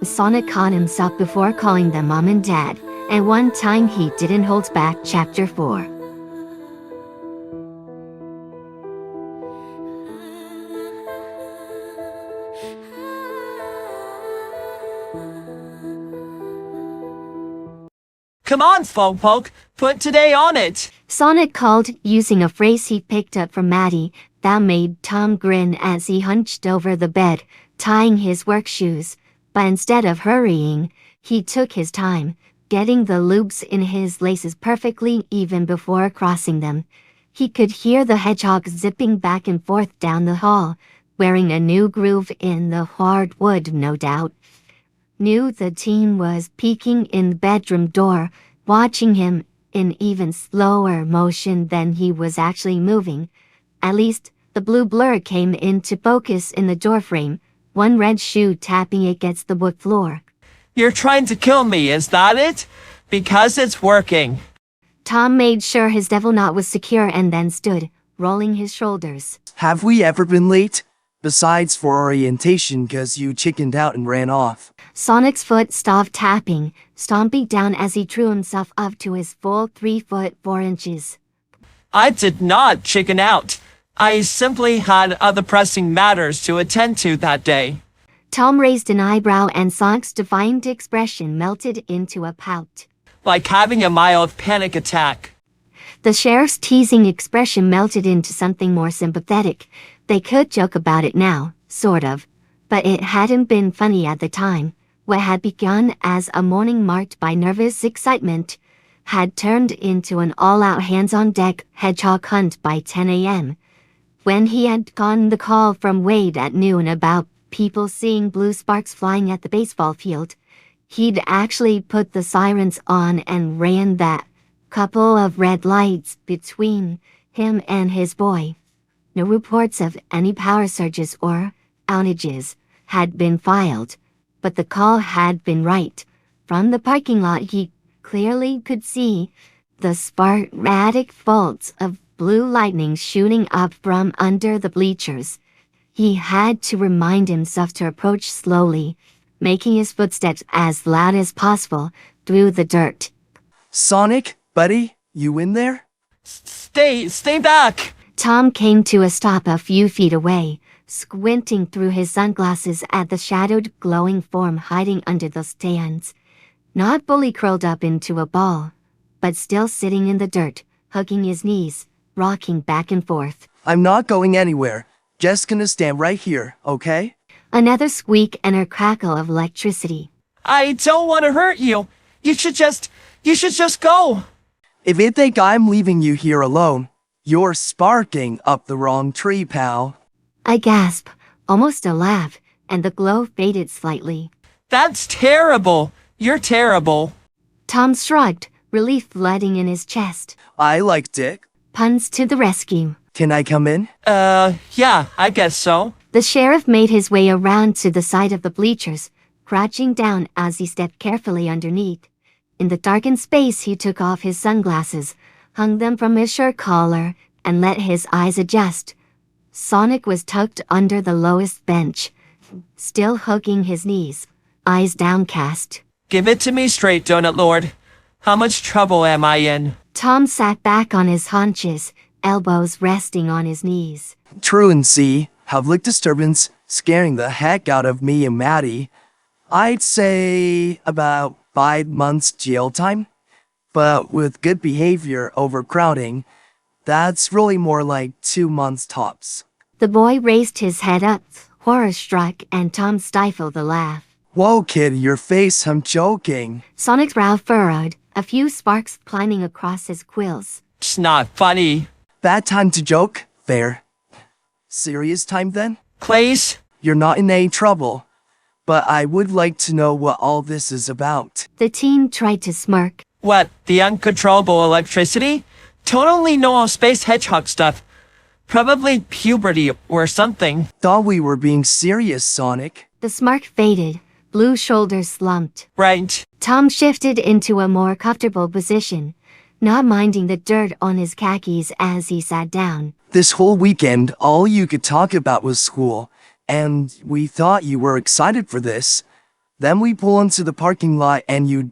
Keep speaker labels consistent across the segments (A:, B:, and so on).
A: Sonic caught himself before calling them mom and dad, and one time he didn't hold back. Chapter 4.
B: Come on, Slowpoke, put today on it.
A: Sonic called, using a phrase he picked up from Maddie. That made Tom grin as he hunched over the bed, tying his work shoes. But instead of hurrying, he took his time, getting the loops in his laces perfectly even before crossing them. He could hear the hedgehog zipping back and forth down the hall, wearing a new groove in the hardwood, no doubt. Knew the teen was peeking in the bedroom door, watching him in even slower motion than he was actually moving. At least, the blue blur came into focus in the doorframe, one red shoe tapping against the wood floor.
B: You're trying to kill me, is that it? Because it's working.
A: Tom made sure his devil knot was secure and then stood, rolling his shoulders.
C: Have we ever been late? Besides for orientation, 'cause you chickened out and ran off.
A: Sonic's foot stopped tapping, stomping down as he drew himself up to his full 3 foot 4 inches.
B: I did not chicken out. I simply had other pressing matters to attend to that day.
A: Tom raised an eyebrow and Sonic's defiant expression melted into a pout.
B: Like having a mild panic attack.
A: The sheriff's teasing expression melted into something more sympathetic. They could joke about it now, sort of. But it hadn't been funny at the time. What had begun as a morning marked by nervous excitement had turned into an all-out hands-on-deck hedgehog hunt by 10 a.m. When he had gotten the call from Wade at noon about people seeing blue sparks flying at the baseball field, he'd actually put the sirens on and ran that couple of red lights between him and his boy. No reports of any power surges or outages had been filed, but the call had been right. From the parking lot he clearly could see the sporadic bolts of blue lightning shooting up from under the bleachers. He had to remind himself to approach slowly, making his footsteps as loud as possible through the dirt.
C: Sonic, buddy, you in there?
B: Stay back!
A: Tom came to a stop a few feet away, squinting through his sunglasses at the shadowed, glowing form hiding under the stands. Not fully curled up into a ball, but still sitting in the dirt, hugging his knees, rocking back and forth.
C: I'm not going anywhere. Just gonna stand right here, okay?
A: Another squeak and a crackle of electricity.
B: I don't want to hurt you. You should just go.
C: If you think I'm leaving you here alone, you're sparking up the wrong tree, pal.
A: A gasp, almost a laugh, and the glow faded slightly.
B: That's terrible. You're terrible.
A: Tom shrugged, relief flooding in his chest.
C: I liked it.
A: Puns to the rescue.
C: Can I come in?
B: Yeah, I guess so.
A: The sheriff made his way around to the side of the bleachers, crouching down as he stepped carefully underneath. In the darkened space he took off his sunglasses, hung them from his shirt collar, and let his eyes adjust. Sonic was tucked under the lowest bench, still hugging his knees, eyes downcast.
B: Give it to me straight, Donut Lord. How much trouble am I in?
A: Tom sat back on his haunches, elbows resting on his knees.
C: Truancy, public disturbance, scaring the heck out of me and Maddie. I'd say about 5 months jail time. But with good behavior overcrowding, that's really more like 2 months tops.
A: The boy raised his head up, horror-struck, and Tom stifled a laugh.
C: Whoa, kid, your face, I'm joking.
A: Sonic's brow furrowed, a few sparks climbing across his quills.
B: It's not funny.
C: Bad time to joke? Fair. Serious time then?
B: Clays?
C: You're not in any trouble. But I would like to know what all this is about.
A: The teen tried to smirk.
B: What, the uncontrollable electricity? Totally no space hedgehog stuff. Probably puberty or something.
C: Thought we were being serious, Sonic.
A: The smirk faded, blue shoulders slumped.
B: Right.
A: Tom shifted into a more comfortable position, not minding the dirt on his khakis as he sat down.
C: This whole weekend, all you could talk about was school, and we thought you were excited for this. Then we pull into the parking lot and you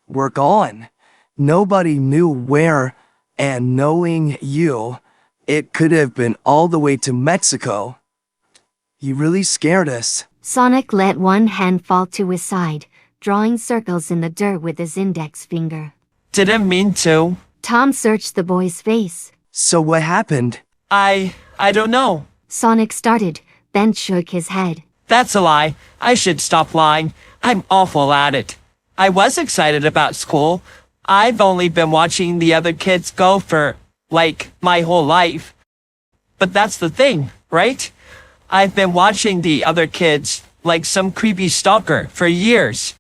C: were gone. Nobody knew where, and knowing you, it could have been all the way to Mexico. You really scared us.
A: Sonic let one hand fall to his side, drawing circles in the dirt with his index finger.
B: Didn't mean to.
A: Tom searched the boy's face.
C: So what happened?
B: I don't know.
A: Sonic started, then shook his head.
B: That's a lie. I should stop lying. I'm awful at it. I was excited about school. I've only been watching the other kids go for, like, my whole life. But that's the thing, right? I've been watching the other kids like some creepy stalker for years.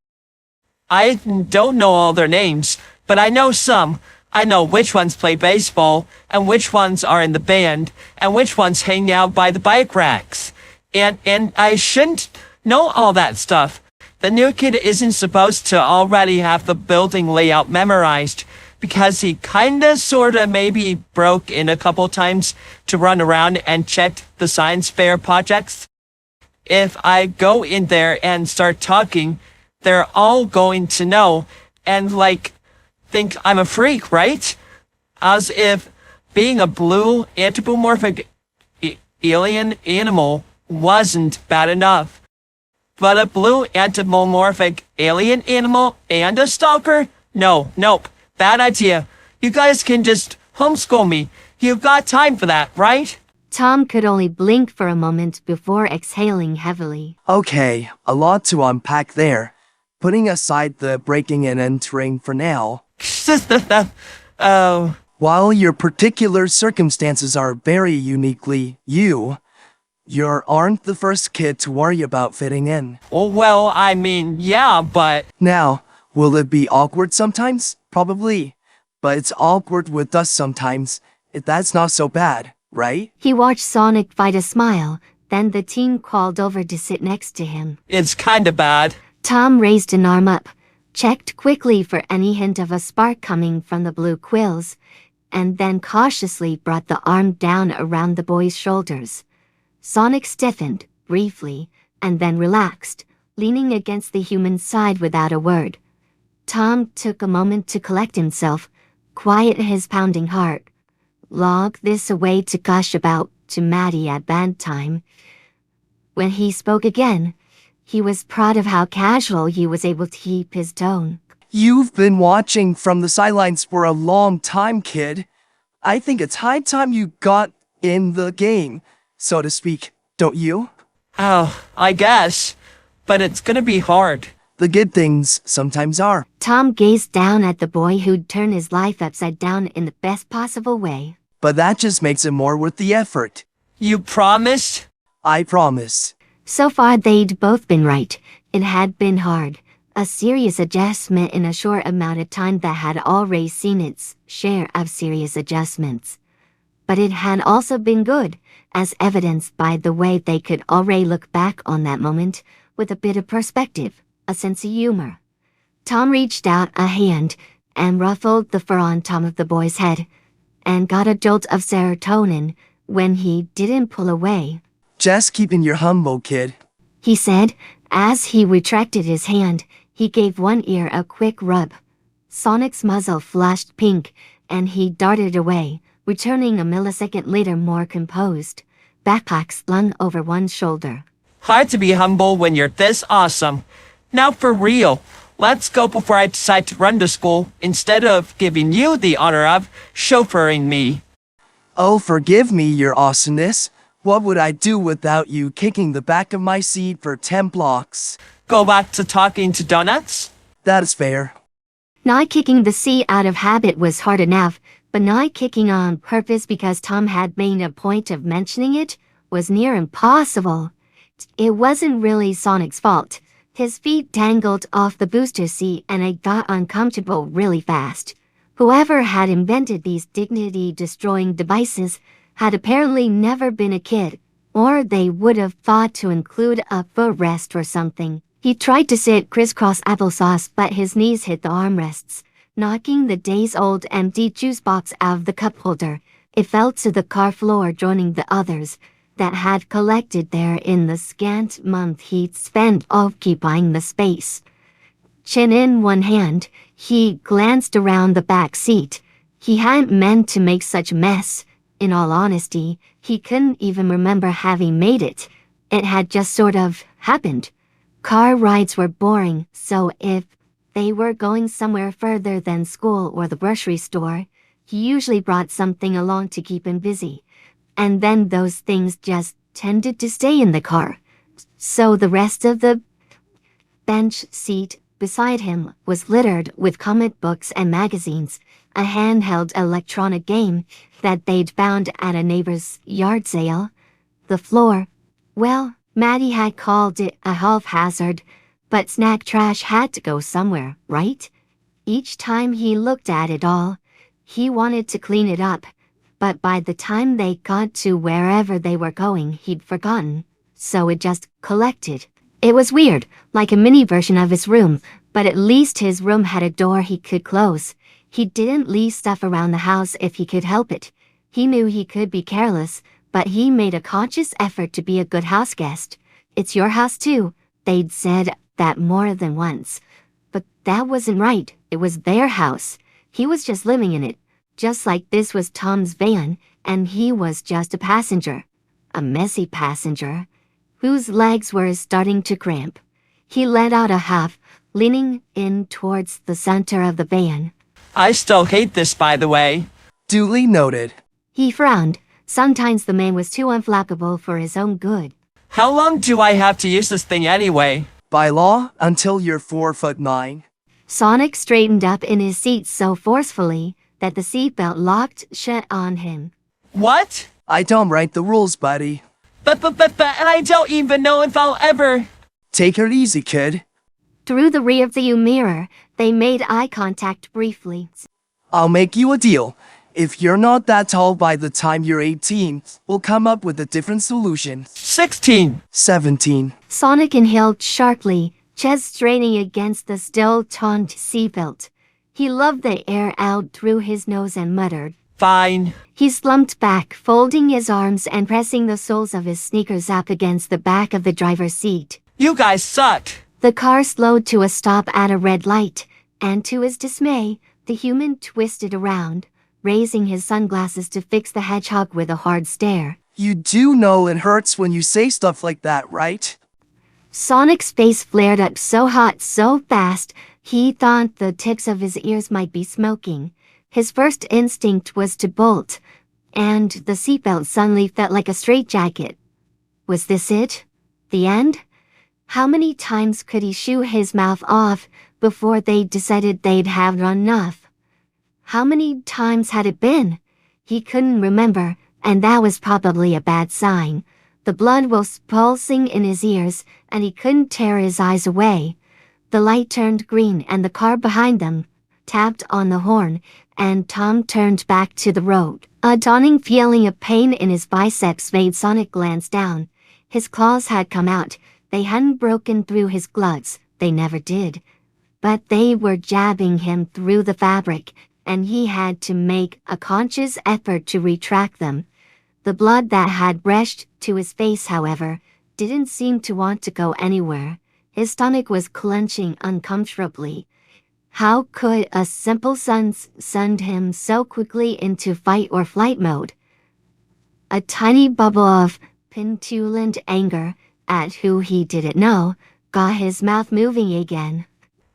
B: I don't know all their names, but I know some. I know which ones play baseball, and which ones are in the band, and which ones hang out by the bike racks. And I shouldn't know all that stuff. The new kid isn't supposed to already have the building layout memorized, because he kinda sorta maybe broke in a couple times to run around and check the science fair projects. If I go in there and start talking, they're all going to know and think I'm a freak, right? As if being a blue anthropomorphic alien animal wasn't bad enough. But a blue anthropomorphic alien animal and a stalker? Nope. Bad idea. You guys can just homeschool me. You've got time for that, right?
A: Tom could only blink for a moment before exhaling heavily.
C: Okay, a lot to unpack there. Putting aside the breaking and entering for now,
B: Oh,
C: while your particular circumstances are very uniquely you aren't the first kid to worry about fitting in.
B: well, I mean, yeah, but
C: Now, will it be awkward sometimes? Probably. But it's awkward with us sometimes. That's not so bad, right?
A: He watched Sonic fight a smile, then the teen crawled over to sit next to him.
B: it's kinda bad.
A: Tom raised an arm up, checked quickly for any hint of a spark coming from the blue quills, and then cautiously brought the arm down around the boy's shoulders. Sonic stiffened, briefly, and then relaxed, leaning against the human side without a word. Tom took a moment to collect himself, quiet his pounding heart, log this away to gush about to Maddie at band time. When he spoke again, he was proud of how casual he was able to keep his tone.
C: You've been watching from the sidelines for a long time, kid. I think it's high time you got in the game, so to speak, don't you?
B: Oh, I guess. But it's gonna be hard.
C: The good things sometimes are.
A: Tom gazed down at the boy who'd turned his life upside down in the best possible way.
C: But that just makes it more worth the effort.
B: You promised?
C: I promise.
A: So far they'd both been right. It had been hard. A serious adjustment in a short amount of time that had already seen its share of serious adjustments. But it had also been good, as evidenced by the way they could already look back on that moment with a bit of perspective, a sense of humor. Tom reached out a hand and ruffled the fur on top of the boy's head, and got a jolt of serotonin when he didn't pull away.
C: Just keeping your humble, kid.
A: He said. As he retracted his hand, he gave one ear a quick rub. Sonic's muzzle flushed pink, and he darted away, returning a millisecond later more composed, backpack slung over one shoulder.
B: Hard to be humble when you're this awesome. Now for real, let's go before I decide to run to school instead of giving you the honor of chauffeuring me.
C: Oh, forgive me, your awesomeness. What would I do without you kicking the back of my seat for 10 blocks?
B: Go back to talking to donuts?
C: That is fair.
A: Not kicking the seat out of habit was hard enough, but not kicking on purpose because Tom had made a point of mentioning it was near impossible. It wasn't really Sonic's fault. His feet dangled off the booster seat and it got uncomfortable really fast. Whoever had invented these dignity-destroying devices had apparently never been a kid, or they would have thought to include a footrest or something. He tried to sit crisscross applesauce, but his knees hit the armrests, knocking the days-old empty juice box out of the cup holder. It fell to the car floor, joining the others, that had collected there in the scant month he'd spent occupying the space. Chin in one hand, he glanced around the back seat. He hadn't meant to make such a mess. In all honesty, he couldn't even remember having made it. It had just sort of happened. Car rides were boring, so if they were going somewhere further than school or the grocery store, he usually brought something along to keep him busy. And then those things just tended to stay in the car. So the rest of the bench seat beside him was littered with comic books and magazines, a handheld electronic game that they'd found at a neighbor's yard sale. The floor, well, Maddie had called it a health hazard, but snack trash had to go somewhere, right? Each time he looked at it all, he wanted to clean it up, but by the time they got to wherever they were going, he'd forgotten, so it just collected. It was weird, like a mini version of his room, but at least his room had a door he could close. He didn't leave stuff around the house if he could help it. He knew he could be careless, but he made a conscious effort to be a good house guest. It's your house too, they'd said that more than once. But that wasn't right, it was their house. He was just living in it, just like this was Tom's van, and he was just a passenger. A messy passenger, whose legs were starting to cramp. He let out a huff, leaning in towards the center of the van.
B: I still hate this, by the way.
C: Duly noted.
A: He frowned. Sometimes the man was too unflappable for his own good.
B: How long do I have to use this thing anyway?
C: By law, until you're 4'9".
A: Sonic straightened up in his seat so forcefully that the seatbelt locked shut on him.
B: What?
C: I don't write the rules, buddy.
B: But I don't even know if I'll ever...
C: Take it easy, kid.
A: Through the rearview mirror, they made eye contact briefly.
C: I'll make you a deal. If you're not that tall by the time you're 18, we'll come up with a different solution.
B: 16.
C: 17.
A: Sonic inhaled sharply, chest straining against the still taut seatbelt. He loved the air out through his nose and muttered.
B: Fine.
A: He slumped back, folding his arms and pressing the soles of his sneakers up against the back of the driver's seat.
B: You guys suck.
A: The car slowed to a stop at a red light, and to his dismay, the human twisted around, raising his sunglasses to fix the hedgehog with a hard stare.
C: You do know it hurts when you say stuff like that, right?
A: Sonic's face flared up so hot so fast, he thought the tips of his ears might be smoking. His first instinct was to bolt, and the seatbelt suddenly felt like a straitjacket. Was this it? The end? How many times could he shoo his mouth off before they decided they'd have enough? How many times had it been? He couldn't remember, and that was probably a bad sign. The blood was pulsing in his ears, and he couldn't tear his eyes away. The light turned green and the car behind them tapped on the horn, and Tom turned back to the road. A dawning feeling of pain in his biceps made Sonic glance down. His claws had come out. They hadn't broken through his gloves, they never did. But they were jabbing him through the fabric, and he had to make a conscious effort to retract them. The blood that had rushed to his face, however, didn't seem to want to go anywhere. His stomach was clenching uncomfortably. How could a simple sense send him so quickly into fight or flight mode? A tiny bubble of petulant anger at who he didn't know got his mouth moving again.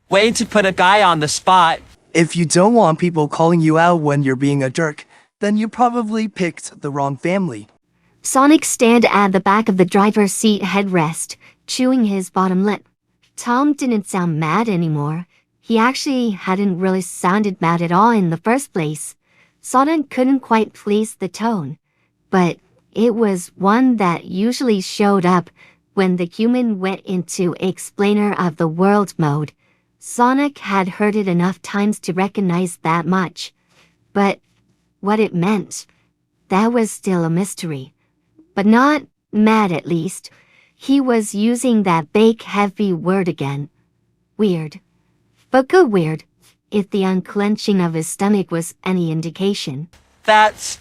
B: Way to put a guy on the spot.
C: If you don't want people calling you out when you're being a jerk, then you probably picked the wrong family.
A: Sonic stood at the back of the driver's seat headrest, chewing his bottom lip. Tom didn't sound mad anymore. He actually hadn't really sounded mad at all in the first place. Sonic couldn't quite place the tone, but it was one that usually showed up when the human went into explainer of the world mode. Sonic had heard it enough times to recognize that much. But what it meant, that was still a mystery. But not mad, at least. He was using that big heavy word again. Weird. But good weird, if the unclenching of his stomach was any indication.
B: That's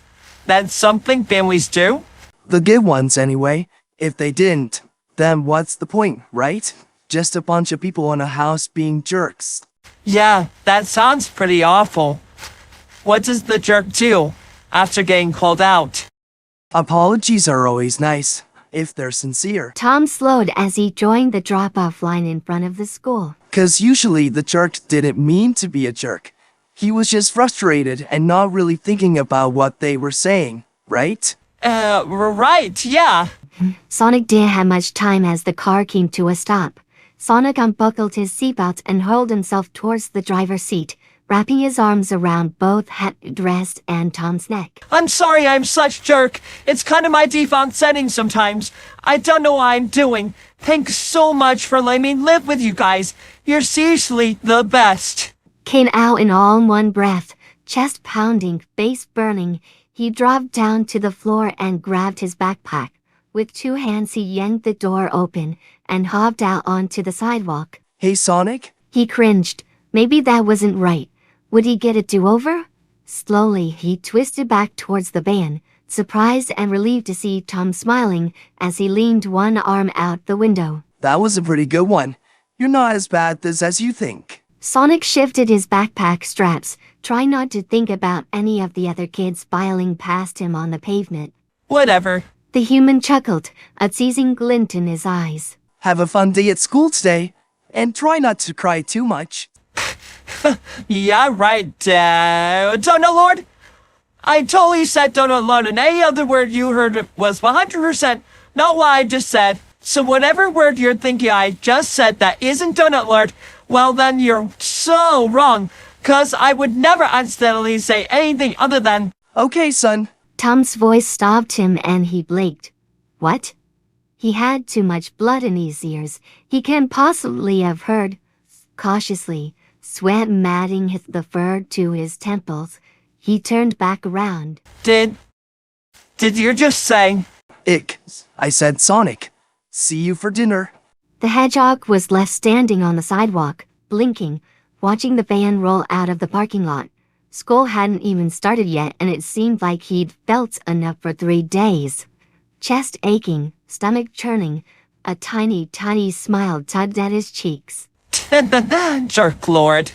B: something families do?
C: The good ones, anyway. If they didn't, then what's the point, right? Just a bunch of people in a house being jerks.
B: Yeah, that sounds pretty awful. What does the jerk do after getting called out?
C: Apologies are always nice, if they're sincere.
A: Tom slowed as he joined the drop-off line in front of the school.
C: 'Cause usually the jerk didn't mean to be a jerk. He was just frustrated and not really thinking about what they were saying, right?
B: Right, yeah.
A: Sonic didn't have much time as the car came to a stop. Sonic unbuckled his seatbelt and hurled himself towards the driver's seat, wrapping his arms around both headrest and Tom's neck.
B: I'm sorry I'm such jerk. It's kind of my default setting sometimes. I don't know what I'm doing. Thanks so much for letting me live with you guys. You're seriously the best.
A: Came out in all in one breath, chest pounding, face burning. He dropped down to the floor and grabbed his backpack. With 2 hands he yanked the door open and hopped out onto the sidewalk.
C: Hey, Sonic?
A: He cringed. Maybe that wasn't right. Would he get a do-over? Slowly, he twisted back towards the van, surprised and relieved to see Tom smiling as he leaned one arm out the window.
C: That was a pretty good one. You're not as bad as you think.
A: Sonic shifted his backpack straps, trying not to think about any of the other kids filing past him on the pavement.
B: Whatever.
A: The human chuckled, a teasing glint in his eyes.
C: Have a fun day at school today, and try not to cry too much.
B: Yeah, right, Donut Lord? I totally said Donut Lord, and any other word you heard was 100% not what I just said. So whatever word you're thinking I just said that isn't Donut Lord, well then you're so wrong. 'Cause I would never accidentally say anything other than...
C: Okay, son.
A: Tom's voice stopped him and he blinked. What? He had too much blood in his ears. He can't possibly have heard. Cautiously, sweat matting the fur to his temples, he turned back around.
B: Did you just say...
C: Ick. I said Sonic. See you for dinner.
A: The hedgehog was left standing on the sidewalk, blinking, watching the van roll out of the parking lot. School hadn't even started yet and it seemed like he'd felt enough for 3 days. Chest aching, stomach churning, a tiny smile tugged at his cheeks.
B: Jerk Lord.